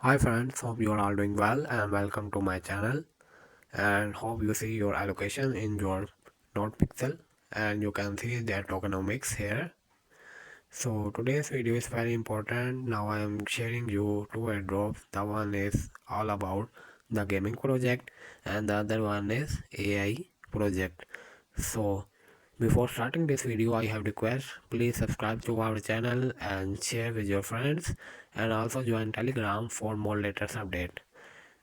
Hi friends, hope you are all doing well and welcome to my channel and hope you see your allocation in your node pixel and you can see their tokenomics here. So today's video is very important. Now I am sharing you two airdrops. The one is all about the gaming project and the other one is AI project. So before starting this video, I have request, please subscribe to our channel and share with your friends and also join Telegram for more latest update.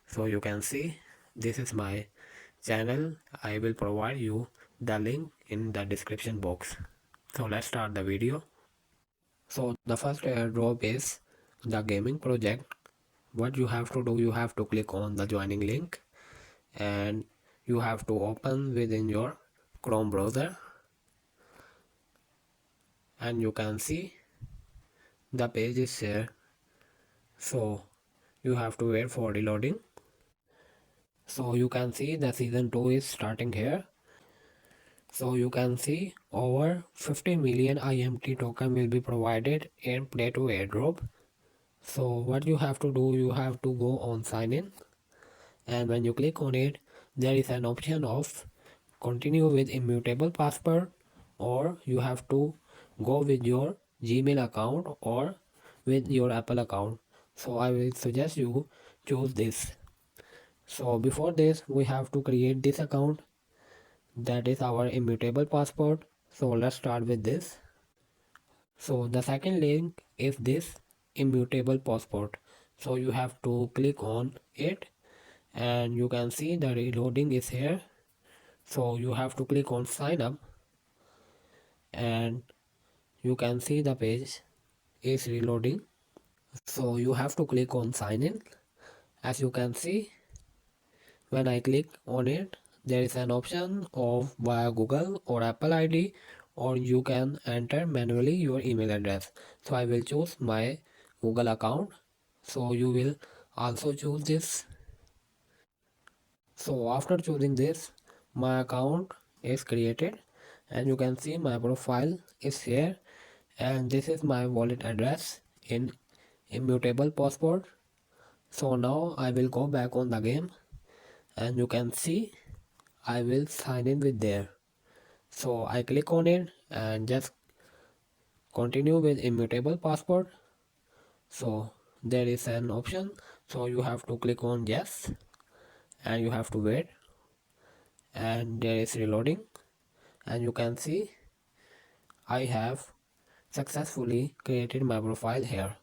So you can see this is my channel. I will provide you the link in the description box. So let's start the video. So the first airdrop is the gaming project. What you have to do, you have to click on the joining link and you have to open within your Chrome browser and you can see the page is here. So you have to wait for reloading. So you can see the season 2 is starting here. So you can see over 50 million IMT token will be provided in play to airdrop. So what you have to do, you have to go on sign in and when you click on it, there is an option of continue with immutable password or you have to go with your Gmail account or with your Apple account. So I will suggest you choose this. So before this we have to create this account, that is our immutable passport. So let's start with this. So the second link is this immutable passport. So you have to click on it and you can see the reloading is here. So you have to click on sign up and you can see the page is reloading. So you have to click on sign in. As you can see, when I click on it, there is an option of via Google or Apple ID or you can enter manually your email address. So I will choose my Google account. So you will also choose this. So after choosing this, my account is created and you can see my profile is here and this is my wallet address in immutable passport. So now I will go back on the game and you can see I will sign in with there. So I click on it and just continue with immutable passport. So there is an option, so you have to click on yes and you have to wait and there is reloading and you can see I have successfully created my profile here.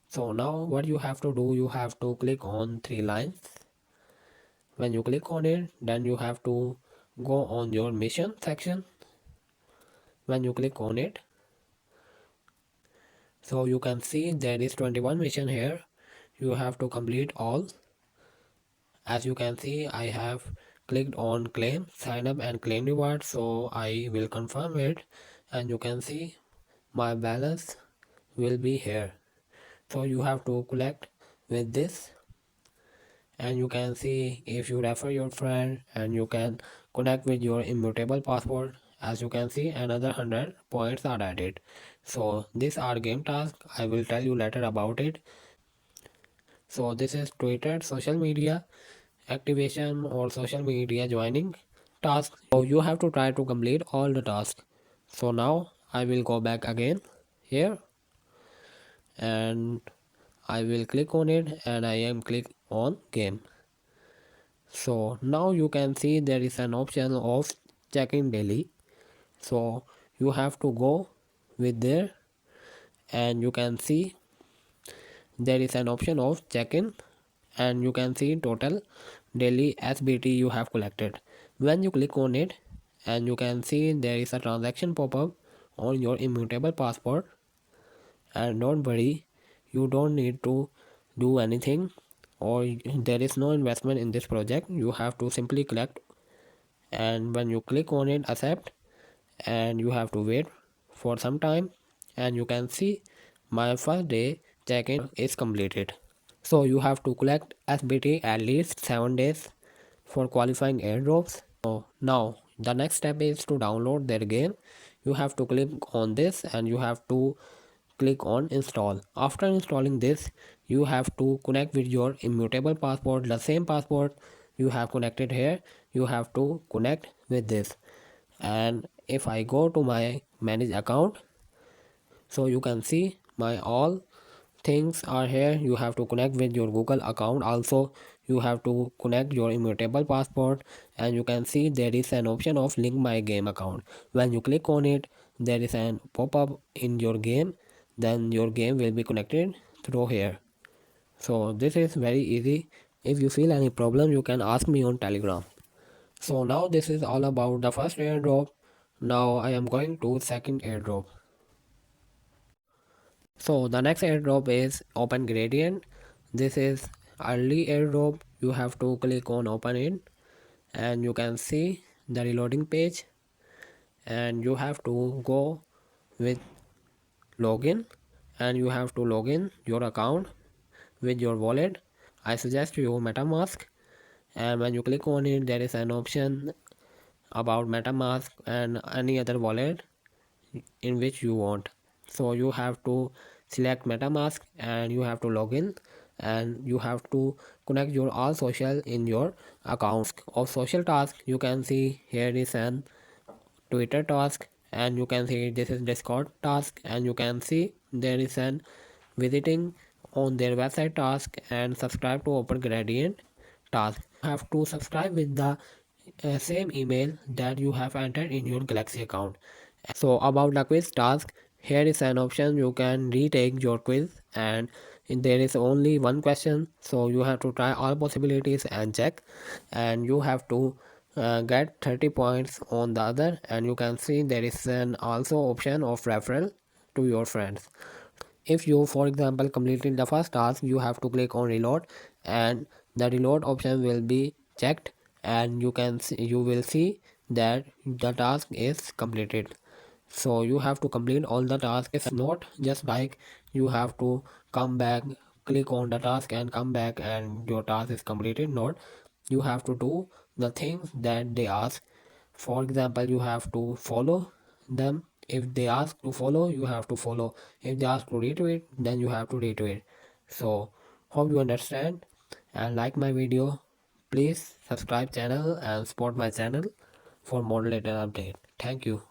So now what you have to do, you have to click on three lines. When you click on it, then you have to go on your mission section. When you click on it, so you can see there is 21 mission here. You have to complete all. As you can see, I have clicked on claim, sign up and claim reward. So I will confirm it and you can see my balance will be here. So you have to collect with this and you can see if you refer your friend and you can connect with your immutable password. As you can see, another 100 points are added. So these are game tasks, I will tell you later about it. So this is Twitter social media activation or social media joining task. So you have to try to complete all the tasks. So now I will go back again here and I will click on it and I am click on game. So now you can see there is an option of check-in daily. So you have to go with there and you can see there is an option of check-in and you can see total daily SBT you have collected. When you click on it and you can see there is a transaction pop-up on your immutable passport and don't worry, you don't need to do anything or there is no investment in this project. You have to simply collect and when you click on it accept and you have to wait for some time and you can see my first day check-in is completed. So you have to collect SBT at least 7 days for qualifying airdrops. So now the next step is to download their game. You have to click on this and you have to click on install. After installing this, you have to connect with your immutable passport. The same passport you have connected here, you have to connect with this. And if I go to my manage account, so you can see my all things are here. You have to connect with your Google account. Also you have to connect your immutable passport, and you can see there is an option of link my game account. When you click on it, there is an pop-up in your game, then your game will be connected through here. So this is very easy. If you feel any problem, you can ask me on Telegram. So now this is all about the first airdrop. Now I am going to second airdrop. So the next airdrop is open gradient. This is early airdrop. You have to click on open it, and you can see the reloading page, and you have to go with login, and you have to log in your account with your wallet. I suggest you MetaMask, and when you click on it, there is an option about MetaMask and any other wallet in which you want. So you have to select MetaMask and you have to log in, and you have to connect your all social in your account. Of social task, you can see here is an Twitter task, and you can see this is Discord task, and you can see there is an visiting on their website task and subscribe to open gradient task. You have to subscribe with the same email that you have entered in your Galaxy account. So about the quiz task, here is an option you can retake your quiz, and there is only one question, so you have to try all possibilities and check, and you have to get 30 points on the other, and you can see there is an also option of referral to your friends. If you, for example, completed the first task, you have to click on reload, and the reload option will be checked, and you will see that the task is completed. So you have to complete all the tasks. It's not just like you have to come back, click on the task and come back and your task is completed. Not, you have to do the things that they ask. For example, you have to follow them. If they ask to follow, you have to follow. If they ask to retweet, then you have to retweet. So hope you understand and like my video. Please subscribe channel and support my channel for more later update. Thank you.